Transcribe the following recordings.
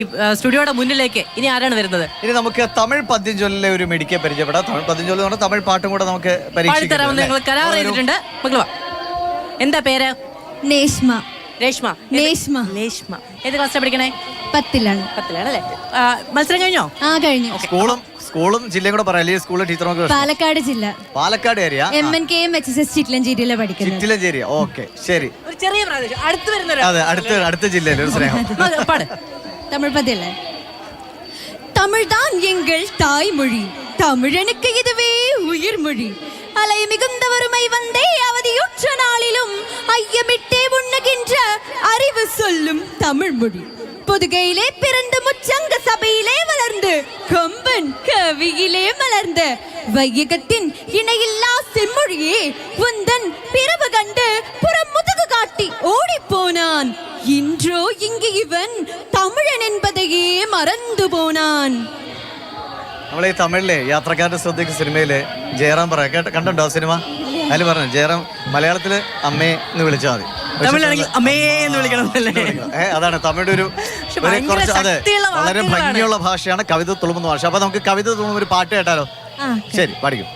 സ്റ്റുഡിയോയുടെ മുന്നിലേക്ക് ഇനി ആരാണ് വരുന്നത്? ഇനി നമുക്ക് തമിഴ് പദ്യം ചൊല്ലിലെ ഒരു മെഡിക്കെ പരിചയപ്പെടാം. തമിഴ് പദ്യം ചൊല്ലി പറഞ്ഞാൽ തമിഴ് പാട്ടും കൂടെ നമുക്ക് പാടിത്തരാമെന്ന് ഞങ്ങൾ കരാർ ചെയ്തിട്ടുണ്ട്. മക്കള് വാ. എന്താ പേര്? നേഷ്മ. രേഷ്മ. നേഷ്മ. നേഷ്മ. ഏത് ക്ലാസ്സിലാണ് പഠിക്കണേ? 10ലാണ്. 10ലാണല്ലേ? മത്സരം കഴിഞ്ഞോ? കഴിഞ്ഞു. സ്കൂളും ജില്ലയും കൂടെ പറയാം. അല്ലെങ്കിൽ സ്കൂളിലെ ടീച്ചർ പാലക്കാട് ജില്ല, പാലക്കാട് ഏരിയ, MNKM XSS ചിറ്റിലഞ്ചേരിയിലാണ് പഠിക്കുന്നത്. ചിറ്റിലഞ്ചേരി. ഓക്കെ, ശരി. ഒരു ചെറിയ പ്രാദേശികം അടുത്ത് വരുന്ന അതെ, അടുത്ത ജില്ലയിൽ ഒരു സ്നേഹം. പാട്. தமிழ் பதியல்ல. தமிழ்தான் எங்கள் தாய்மொழி, தமிழனுக்கு இதுவே உயிர்மொழி. அலை மிகுந்த வறுமை வந்தே அவதியுற்ற நாளிலும் ஐயமிட்டே உண்ணுகின்ற அறிவு சொல்லும் தமிழ்மொழி. பொதுகையிலே பிறந்து முச்சங்க சபையிலே வளர்ந்து கொம்பன் கவியிலே மலர்ந்த வையகத்தின் இணையில்லா செம்மொழியே உந்தன் பிறவு கண்டு புறம் முதுகு காட்டி ஓடி போனான். இன்றோ இங்கு இவன் தமிழன் என்பதையே மறந்து போனாൻ. നമ്മളെ ഈ തമിഴിലെ യാത്രക്കാരുടെ ശ്രദ്ധയ്ക്ക് സിനിമയില് ജയറാം പറയാം. കണ്ടോ സിനിമ? അതിൽ പറഞ്ഞു ജയറാം മലയാളത്തില് അമ്മയെ എന്ന് വിളിച്ചാൽ മതി, തമിഴിലാണെങ്കിൽ അമ്മേ എന്ന് വിളിക്കണം. അതാണ് തമിഴ് ഒരു കുറച്ച് അതെ വളരെ ഭംഗിയുള്ള ഭാഷയാണ്, കവിത തുളുമ്പുന്ന ഭാഷ. അപ്പൊ നമുക്ക് കവിത തുളുമ്പുന്ന ഒരു പാട്ട് കേട്ടാലോ? ശരി, പാടിക്കും.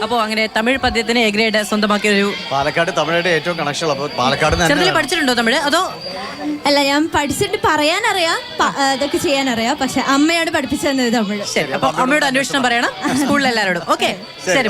അപ്പോ അങ്ങനെ തമിഴ് പദ്യത്തിന് എ ഗ്രേഡ് സ്വന്തമാക്കിയ ഒരു പാലക്കാട് തമിഴയുടെ ഏറ്റവും കണക്ഷൻ. അപ്പൊ പാലക്കാട് പഠിച്ചിട്ടുണ്ടോ തമിഴ്? അതോ അല്ല, ഞാൻ പഠിച്ചിട്ട് പറയാനറിയാം, ഇതൊക്കെ ചെയ്യാനറിയാം, പക്ഷെ അമ്മയോട് പഠിപ്പിച്ചു തന്നത് തമിഴ്. ശരി, അപ്പൊ അമ്മയോട് അന്വേഷണം പറയണം സ്കൂളിലെല്ലാരോടും. ഓക്കെ, ശരി.